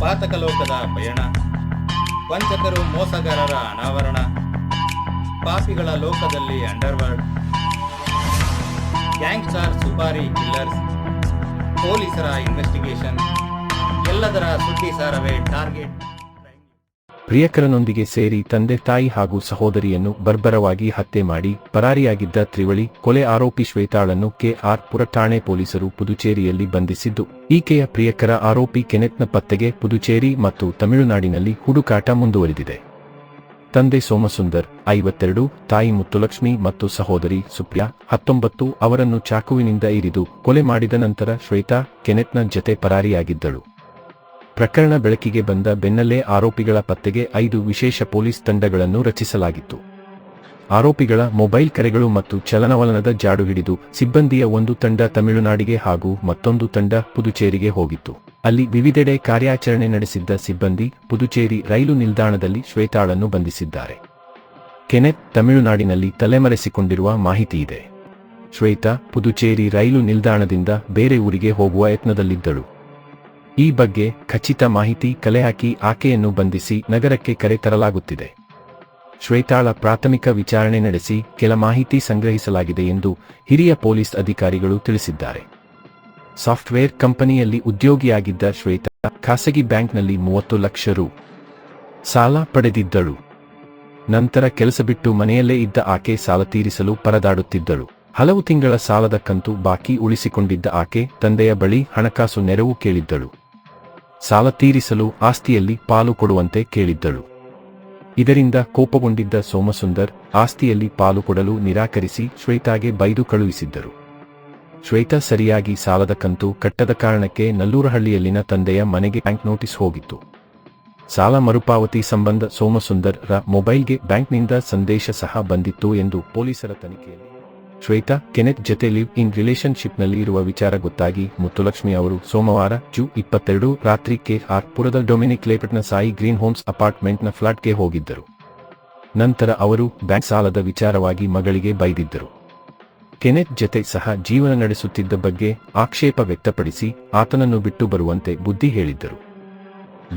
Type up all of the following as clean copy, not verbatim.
ಪಾತಕ ಲೋಕದ ಪಯಣ, ವಂಚಕರು ಮೋಸಗಾರರ ಅನಾವರಣ, ಪಾಪಿಗಳ ಲೋಕದಲ್ಲಿ ಅಂಡರ್ವರ್ಲ್ಡ್, ಗ್ಯಾಂಗ್ಸ್ಟರ್ ಸುಪಾರಿ ಕಿಲ್ಲರ್ಸ್, ಪೊಲೀಸರ ಇನ್ವೆಸ್ಟಿಗೇಷನ್, ಎಲ್ಲದರ ಸುದ್ದಿ ಸಾರವೇ ಟಾರ್ಗೆಟ್. ಪ್ರಿಯಕರನೊಂದಿಗೆ ಸೇರಿ ತಂದೆ ತಾಯಿ ಹಾಗೂ ಸಹೋದರಿಯನ್ನು ಬರ್ಬರವಾಗಿ ಹತ್ಯೆ ಮಾಡಿ ಪರಾರಿಯಾಗಿದ್ದ ತ್ರಿವಳಿ ಕೊಲೆ ಆರೋಪಿ ಶ್ವೇತಾಳನ್ನು ಕೆ.ಆರ್. ಪುರ ಠಾಣೆ ಪೊಲೀಸರು ಪುದುಚೇರಿಯಲ್ಲಿ ಬಂಧಿಸಿದ್ದು, ಈಕೆಯ ಪ್ರಿಯಕರ ಆರೋಪಿ ಕೆನೆತ್ನ ಪತ್ತೆಗೆ ಪುದುಚೇರಿ ಮತ್ತು ತಮಿಳುನಾಡಿನಲ್ಲಿ ಹುಡುಕಾಟ ಮುಂದುವರಿದಿದೆ. ತಂದೆ ಸೋಮಸುಂದರ್ 52, ತಾಯಿ ಮುತ್ತುಲಕ್ಷ್ಮಿ ಮತ್ತು ಸಹೋದರಿ ಸುಪ್ರಿಯಾ 19 ಅವರನ್ನು ಚಾಕುವಿನಿಂದ ಇರಿದು ಕೊಲೆ ಮಾಡಿದ ನಂತರ ಶ್ವೇತಾ ಕೆನೆತ್ನ ಜತೆ ಪರಾರಿಯಾಗಿದ್ದಳು. ಪ್ರಕರಣ ಬೆಳಕಿಗೆ ಬಂದ ಬೆನ್ನಲ್ಲೇ ಆರೋಪಿಗಳ ಪತ್ತೆಗೆ 5 ವಿಶೇಷ ಪೊಲೀಸ್ ತಂಡಗಳನ್ನು ರಚಿಸಲಾಗಿತ್ತು. ಆರೋಪಿಗಳ ಮೊಬೈಲ್ ಕರೆಗಳು ಮತ್ತು ಚಲನವಲನದ ಜಾಡು ಹಿಡಿದು ಸಿಬ್ಬಂದಿಯ ಒಂದು ತಂಡ ತಮಿಳುನಾಡಿಗೆ ಹಾಗೂ ಮತ್ತೊಂದು ತಂಡ ಪುದುಚೇರಿಗೆ ಹೋಗಿತ್ತು. ಅಲ್ಲಿ ವಿವಿಧೆಡೆ ಕಾರ್ಯಾಚರಣೆ ನಡೆಸಿದ್ದ ಸಿಬ್ಬಂದಿ ಪುದುಚೇರಿ ರೈಲು ನಿಲ್ದಾಣದಲ್ಲಿ ಶ್ವೇತಾಳನ್ನು ಬಂಧಿಸಿದ್ದಾರೆ. ಕೆನೆತ್ ತಮಿಳುನಾಡಿನಲ್ಲಿ ತಲೆಮರೆಸಿಕೊಂಡಿರುವ ಮಾಹಿತಿಯಿದೆ. ಶ್ವೇತಾ ಪುದುಚೇರಿ ರೈಲು ನಿಲ್ದಾಣದಿಂದ ಬೇರೆ ಊರಿಗೆ ಹೋಗುವ ಯತ್ನದಲ್ಲಿದ್ದಳು. ಈ ಬಗ್ಗೆ ಖಚಿತ ಮಾಹಿತಿ ಕಲೆಹಾಕಿ ಆಕೆಯನ್ನು ಬಂಧಿಸಿ ನಗರಕ್ಕೆ ಕರೆತರಲಾಗುತ್ತಿದೆ. ಶ್ವೇತಾಳ ಪ್ರಾಥಮಿಕ ವಿಚಾರಣೆ ನಡೆಸಿ ಕೆಲ ಮಾಹಿತಿ ಸಂಗ್ರಹಿಸಲಾಗಿದೆ ಎಂದು ಹಿರಿಯ ಪೊಲೀಸ್ ಅಧಿಕಾರಿಗಳು ತಿಳಿಸಿದ್ದಾರೆ. ಸಾಫ್ಟ್ವೇರ್ ಕಂಪನಿಯಲ್ಲಿ ಉದ್ಯೋಗಿಯಾಗಿದ್ದ ಶ್ವೇತಾ ಖಾಸಗಿ ಬ್ಯಾಂಕ್ನಲ್ಲಿ 30 ಲಕ್ಷ ರು ಸಾಲ ಪಡೆದಿದ್ದಳು. ನಂತರ ಕೆಲಸ ಬಿಟ್ಟು ಮನೆಯಲ್ಲೇ ಇದ್ದ ಆಕೆ ಸಾಲ ತೀರಿಸಲು ಪರದಾಡುತ್ತಿದ್ದಳು. ಹಲವು ತಿಂಗಳ ಸಾಲದ ಕಂತು ಬಾಕಿ ಉಳಿಸಿಕೊಂಡಿದ್ದ ಆಕೆ ತಂದೆಯ ಬಳಿ ಹಣಕಾಸು ನೆರವು ಕೇಳಿದ್ದಳು. ಸಾಲ ತೀರಿಸಲು ಆಸ್ತಿಯಲ್ಲಿ ಪಾಲು ಕೊಡುವಂತೆ ಕೇಳಿದ್ದಳು. ಇದರಿಂದ ಕೋಪಗೊಂಡಿದ್ದ ಸೋಮಸುಂದರ್ ಆಸ್ತಿಯಲ್ಲಿ ಪಾಲು ಕೊಡಲು ನಿರಾಕರಿಸಿ ಶ್ವೇತಾಗೆ ಬೈದು ಕಳುಹಿಸಿದ್ದರು. ಶ್ವೇತಾ ಸರಿಯಾಗಿ ಸಾಲದ ಕಂತು ಕಟ್ಟದ ಕಾರಣಕ್ಕೆ ನಲ್ಲೂರಹಳ್ಳಿಯಲ್ಲಿನ ತಂದೆಯ ಮನೆಗೆ ಬ್ಯಾಂಕ್ ನೋಟಿಸ್ ಹೋಗಿತ್ತು. ಸಾಲ ಮರುಪಾವತಿ ಸಂಬಂಧ ಸೋಮಸುಂದರ್ ರ ಮೊಬೈಲ್ಗೆ ಬ್ಯಾಂಕ್ನಿಂದ ಸಂದೇಶ ಸಹ ಬಂದಿತ್ತು ಎಂದು ಪೊಲೀಸರ ತನಿಖೆಯಲ್ಲಿ ಶ್ವೇತಾ ಕೆನೆತ್ ಜತೆ ಲಿವ್ ಇನ್ ರಿಲೇಶನ್ಶಿಪ್ನಲ್ಲಿ ಇರುವ ವಿಚಾರ ಗೊತ್ತಾಗಿ ಮುತ್ತುಲಕ್ಷ್ಮಿ ಅವರು ಸೋಮವಾರ ಜೂನ್ 22 ರಾತ್ರಿ ಕೆ.ಆರ್. ಪುರದ ಡೊಮಿನಿಕ್ ಲೇಪಟ್ನ ಸಾಯಿ ಗ್ರೀನ್ ಹೋಮ್ಸ್ ಅಪಾರ್ಟ್ಮೆಂಟ್ನ ಫ್ಲಾಟ್ಗೆ ಹೋಗಿದ್ದರು. ನಂತರ ಅವರು ಬ್ಯಾಂಕ್ ಸಾಲದ ವಿಚಾರವಾಗಿ ಮಗಳಿಗೆ ಬೈದಿದ್ದರು. ಕೆನೆತ್ ಜತೆ ಸಹ ಜೀವನ ನಡೆಸುತ್ತಿದ್ದ ಬಗ್ಗೆ ಆಕ್ಷೇಪ ವ್ಯಕ್ತಪಡಿಸಿ ಆತನನ್ನು ಬಿಟ್ಟು ಬರುವಂತೆ ಬುದ್ಧಿ ಹೇಳಿದ್ದರು.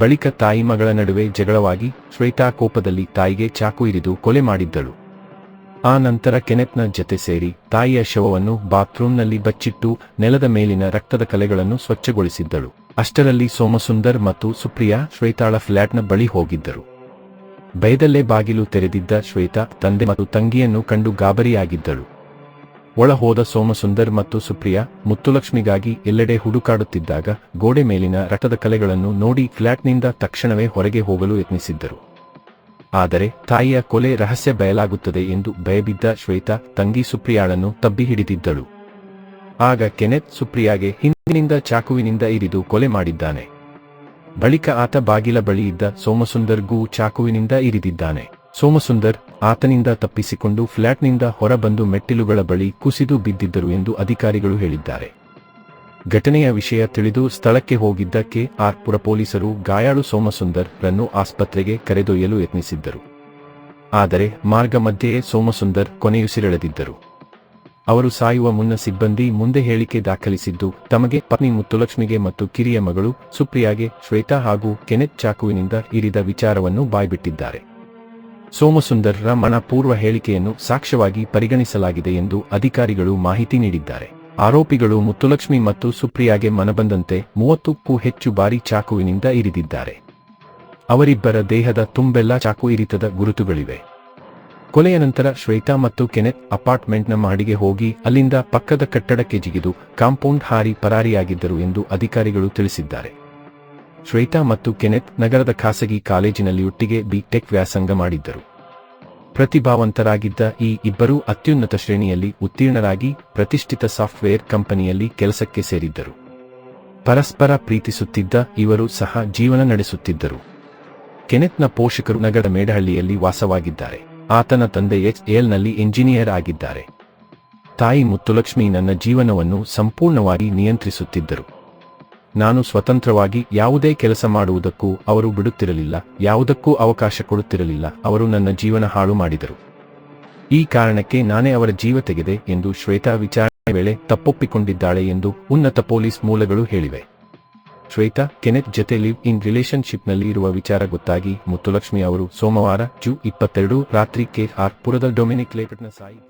ಬಳಿಕ ತಾಯಿ ಮಗಳ ನಡುವೆ ಜಗಳವಾಗಿ ಶ್ವೇತಾ ಕೋಪದಲ್ಲಿ ತಾಯಿಗೆ ಚಾಕು ಇರಿದು ಕೊಲೆ ಮಾಡಿದ್ದಳು. ಆ ನಂತರ ಕೆನೆತ್ನ ಜತೆ ಸೇರಿ ತಾಯಿಯ ಶವವನ್ನು ಬಾತ್ರೂಂನಲ್ಲಿ ಬಚ್ಚಿಟ್ಟು ನೆಲದ ಮೇಲಿನ ರಕ್ತದ ಕಲೆಗಳನ್ನು ಸ್ವಚ್ಛಗೊಳಿಸಿದ್ದಳು. ಅಷ್ಟರಲ್ಲಿ ಸೋಮಸುಂದರ್ ಮತ್ತು ಸುಪ್ರಿಯಾ ಶ್ವೇತಾಳ ಫ್ಲ್ಯಾಟ್ನ ಬಳಿ ಹೋಗಿದ್ದರು. ಭಯದಲ್ಲೇ ಬಾಗಿಲು ತೆರೆದಿದ್ದ ಶ್ವೇತಾ ತಂದೆ ಮತ್ತು ತಂಗಿಯನ್ನು ಕಂಡು ಗಾಬರಿಯಾಗಿದ್ದಳು. ಒಳ ಹೋದ ಸೋಮಸುಂದರ್ ಮತ್ತು ಸುಪ್ರಿಯಾ ಮುತ್ತುಲಕ್ಷ್ಮಿಗಾಗಿ ಎಲ್ಲೆಡೆ ಹುಡುಕಾಡುತ್ತಿದ್ದಾಗ ಗೋಡೆ ಮೇಲಿನ ರಕ್ತದ ಕಲೆಗಳನ್ನು ನೋಡಿ ಫ್ಲ್ಯಾಟ್ನಿಂದ ತಕ್ಷಣವೇ ಹೊರಗೆ ಹೋಗಲು ಯತ್ನಿಸಿದ್ದರು. ಆದರೆ ತಾಯಿಯ ಕೊಲೆ ರಹಸ್ಯ ಬಯಲಾಗುತ್ತದೆ ಎಂದು ಭಯಬಿದ್ದ ಶ್ವೇತಾ ತಂಗಿ ಸುಪ್ರಿಯಾಳನ್ನು ತಬ್ಬಿ ಹಿಡಿದಿದ್ದಳು. ಆಗ ಕೆನೆತ್ ಸುಪ್ರಿಯಾಗೆ ಹಿಂದಿನಿಂದ ಚಾಕುವಿನಿಂದ ಇರಿದು ಕೊಲೆ ಮಾಡಿದ್ದಾನೆ. ಬಳಿಕ ಆತ ಬಾಗಿಲ ಬಳಿ ಇದ್ದ ಸೋಮಸುಂದರ್ಗೂ ಚಾಕುವಿನಿಂದ ಇರಿದಿದ್ದಾನೆ. ಸೋಮಸುಂದರ್ ಆತನಿಂದ ತಪ್ಪಿಸಿಕೊಂಡು ಫ್ಲ್ಯಾಟ್ನಿಂದ ಹೊರಬಂದು ಮೆಟ್ಟಿಲುಗಳ ಬಳಿ ಕುಸಿದು ಬಿದ್ದಿದ್ದರು ಎಂದು ಅಧಿಕಾರಿಗಳು ಹೇಳಿದ್ದಾರೆ. ಘಟನೆಯ ವಿಷಯ ತಿಳಿದು ಸ್ಥಳಕ್ಕೆ ಹೋಗಿದ್ದ ಕೆ.ಆರ್. ಪುರ ಪೊಲೀಸರು ಗಾಯಾಳು ಸೋಮಸುಂದರ್ ರನ್ನು ಆಸ್ಪತ್ರೆಗೆ ಕರೆದೊಯ್ಯಲು ಯತ್ನಿಸಿದ್ದರು. ಆದರೆ ಮಾರ್ಗ ಮಧ್ಯೆಯೇ ಸೋಮಸುಂದರ್ ಕೊನೆಯುಸಿರೆಳೆದಿದ್ದರು. ಅವರು ಸಾಯುವ ಮುನ್ನ ಸಿಬ್ಬಂದಿ ಮುಂದೆ ಹೇಳಿಕೆ ದಾಖಲಿಸಿದ್ದು ತಮಗೆ ಪತ್ನಿ ಮುತ್ತುಲಕ್ಷ್ಮಿಗೆ ಮತ್ತು ಕಿರಿಯ ಮಗಳು ಸುಪ್ರಿಯಾಗೆ ಶ್ವೇತಾ ಹಾಗೂ ಕೆನೆತ್ ಚಾಕುವಿನಿಂದ ಇರಿದ ವಿಚಾರವನ್ನು ಬಾಯ್ಬಿಟ್ಟಿದ್ದಾರೆ. ಸೋಮಸುಂದರ್ ರ ಮನಪೂರ್ವ ಹೇಳಿಕೆಯನ್ನು ಸಾಕ್ಷ್ಯವಾಗಿ ಪರಿಗಣಿಸಲಾಗಿದೆ ಎಂದು ಅಧಿಕಾರಿಗಳು ಮಾಹಿತಿ ನೀಡಿದ್ದಾರೆ. ಆರೋಪಿಗಳು ಮುತ್ತುಲಕ್ಷ್ಮಿ ಮತ್ತು ಸುಪ್ರಿಯಾಗೆ ಮನಬಂದಂತೆ 30ಕ್ಕೂ ಹೆಚ್ಚು ಬಾರಿ ಚಾಕುವಿನಿಂದ ಇರಿದಿದ್ದಾರೆ. ಅವರಿಬ್ಬರ ದೇಹದ ತುಂಬೆಲ್ಲ ಚಾಕು ಇರಿತದ ಗುರುತುಗಳಿವೆ. ಕೊಲೆಯ ನಂತರ ಶ್ವೇತಾ ಮತ್ತು ಕೆನೆತ್ ಅಪಾರ್ಟ್ಮೆಂಟ್ನ ಮಹಡಿಗೆ ಹೋಗಿ ಅಲ್ಲಿಂದ ಪಕ್ಕದ ಕಟ್ಟಡಕ್ಕೆ ಜಿಗಿದು ಕಾಂಪೌಂಡ್ ಹಾರಿ ಪರಾರಿಯಾಗಿದ್ದರು ಎಂದು ಅಧಿಕಾರಿಗಳು ತಿಳಿಸಿದ್ದಾರೆ. ಶ್ವೇತಾ ಮತ್ತು ಕೆನೆತ್ ನಗರದ ಖಾಸಗಿ ಕಾಲೇಜಿನಲ್ಲಿ ಒಟ್ಟಿಗೆ ಬಿ.ಟೆಕ್ ವ್ಯಾಸಂಗ ಮಾಡಿದ್ದರು. ಪ್ರತಿಭಾವಂತರಾಗಿದ್ದ ಈ ಇಬ್ಬರೂ ಅತ್ಯುನ್ನತ ಶ್ರೇಣಿಯಲ್ಲಿ ಉತ್ತೀರ್ಣರಾಗಿ ಪ್ರತಿಷ್ಠಿತ ಸಾಫ್ಟ್ವೇರ್ ಕಂಪನಿಯಲ್ಲಿ ಕೆಲಸಕ್ಕೆ ಸೇರಿದ್ದರು. ಪರಸ್ಪರ ಪ್ರೀತಿಸುತ್ತಿದ್ದ ಇವರು ಸಹ ಜೀವನ ನಡೆಸುತ್ತಿದ್ದರು. ಕೆನೆತ್ನ ಪೋಷಕರು ನಗರದ ಮೇಡಹಳ್ಳಿಯಲ್ಲಿ ವಾಸವಾಗಿದ್ದಾರೆ. ಆತನ ತಂದೆ ಎಚ್.ಎಲ್.ನಲ್ಲಿ ಎಂಜಿನಿಯರ್ ಆಗಿದ್ದಾರೆ. ತಾಯಿ ಮುತ್ತುಲಕ್ಷ್ಮಿ ನನ್ನ ಜೀವನವನ್ನು ಸಂಪೂರ್ಣವಾಗಿ ನಿಯಂತ್ರಿಸುತ್ತಿದ್ದರು. ನಾನು ಸ್ವತಂತ್ರವಾಗಿ ಯಾವುದೇ ಕೆಲಸ ಮಾಡುವುದಕ್ಕೂ ಅವರು ಬಿಡುತ್ತಿರಲಿಲ್ಲ, ಯಾವುದಕ್ಕೂ ಅವಕಾಶ ಕೊಡುತ್ತಿರಲಿಲ್ಲ. ಅವರು ನನ್ನ ಜೀವನ ಹಾಳು ಮಾಡಿದರು. ಈ ಕಾರಣಕ್ಕೆ ನಾನೇ ಅವರ ಜೀವ ತೆಗೆದೆ ಎಂದು ಶ್ವೇತಾ ವಿಚಾರಣೆ ವೇಳೆ ತಪ್ಪೊಪ್ಪಿಕೊಂಡಿದ್ದಾಳೆ ಎಂದು ಉನ್ನತ ಪೊಲೀಸ್ ಮೂಲಗಳು ಹೇಳಿವೆ. ಶ್ವೇತಾ ಕೆನೆತ್ ಜತೆ ಲಿವ್ ಇನ್ ರಿಲೇಶನ್ಶಿಪ್ನಲ್ಲಿ ಇರುವ ವಿಚಾರ ಗೊತ್ತಾಗಿ ಮುತ್ತುಲಕ್ಷ್ಮಿ ಅವರು ಸೋಮವಾರ ಜೂನ್ 22 ರಾತ್ರಿ KR ಪುರದ ಡೊಮಿನಿಕ್ ಲೇಪಟ್ನ ಸಾಯಿ